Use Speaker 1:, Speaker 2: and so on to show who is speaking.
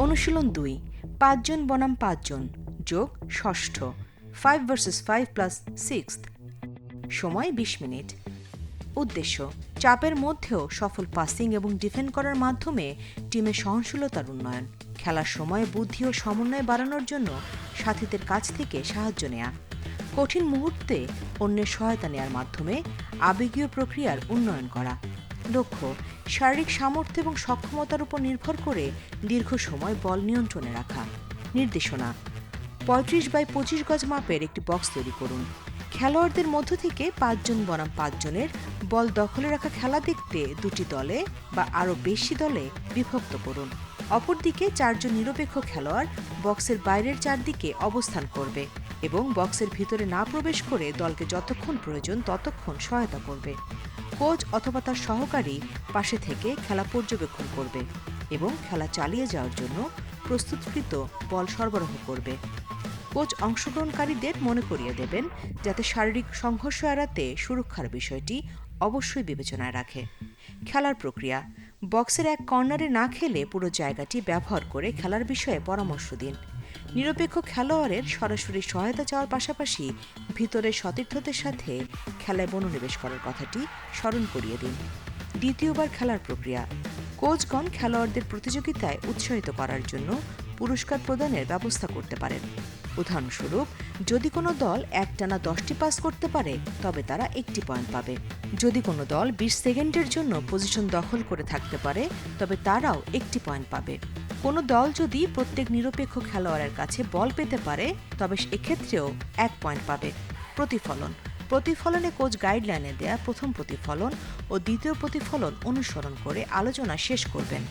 Speaker 1: অনুশীলন 2, 5 জন বনাম 5 জন যোগ ষষ্ঠ, 5 ভার্সেস 5 প্লাস 6th। সময় 20 মিনিট। উদ্দেশ্য, চাপের মধ্যেও সফল পাসিং এবং ডিফেন্ড করার মাধ্যমে টিমের সহনশীলতার উন্নয়ন, খেলার সময় বুদ্ধি ও সমন্বয় বাড়ানোর জন্য সাথীদের কাছ থেকে সাহায্য নেয়া, কঠিন মুহূর্তে অন্যের সহায়তা নেয়ার মাধ্যমে আবেগীয় প্রক্রিয়ার উন্নয়ন করা। লক্ষ্য, শারীরিক সামর্থ্য এবং সক্ষমতার উপর নির্ভর করে দীর্ঘ সময় বল নিয়ন্ত্রণে রাখা। নির্দেশনা, 35x25 গজ মাপের একটি বক্স তৈরি করুন। খেলোয়াড়দের মধ্য থেকে 5 জন বনাম 5 জনের বল দখলে রাখা খেলা দেখতে 2টি দলে বা আরও বেশি দলে বিভক্ত করুন। অপরদিকে 4 জন নিরপেক্ষ খেলোয়াড় বক্সের বাইরের চারদিকে অবস্থান করবে এবং বক্সের ভিতরে না প্রবেশ করে দলকে যতক্ষণ প্রয়োজন ততক্ষণ সহায়তা করবে। কোচ অথবা তার সহকারী পাশে থেকে খেলা পর্যবেক্ষণ করবে এবং খেলা চালিয়ে যাওয়ার জন্য প্রস্তুতকৃত বল সরবরাহ করবে। কোচ অংশগ্রহণকারীদের মনে করিয়ে দেবেন যাতে শারীরিক সংঘর্ষ এড়াতে সুরক্ষার বিষয়টি অবশ্যই বিবেচনায় রাখে। খেলার প্রক্রিয়া, বক্সের এক কর্নারে না খেলে পুরো জায়গাটি ব্যবহার করে খেলার বিষয়ে পরামর্শ দিন। নিরপেক্ষ খেলোয়াড়ের সরাসরি সহায়তা চাওয়ার পাশাপাশি ভিতরের সতীর্থদের সাথে খেলায় মনোনিবেশ করার কথাটি স্মরণ করিয়ে দিন। দ্বিতীয়বার খেলার প্রক্রিয়া, কোচগণ খেলোয়াড়দের প্রতিযোগিতায় উৎসাহিত করার জন্য পুরস্কার প্রদানের ব্যবস্থা করতে পারেন। উদাহরণস্বরূপ, যদি কোনো দল একটানা 10টি পাস করতে পারে তবে তারা 1টি পয়েন্ট পাবে। যদি কোনো দল 20 সেকেন্ডের জন্য পজিশন দখল করে থাকতে পারে তবে তারাও 1টি পয়েন্ট পাবে। কোনো দল যদি প্রত্যেক নিরপেক্ষ খেলোয়াড়ের কাছে বল পেতে পারে তবে এক্ষেত্রেও 1 পয়েন্ট পাবে। প্রতিফলন, প্রতিফলনে কোচ গাইডলাইনে দেয়া প্রথম প্রতিফলন ও দ্বিতীয় প্রতিফলন অনুসরণ করে আলোচনা শেষ করবেন।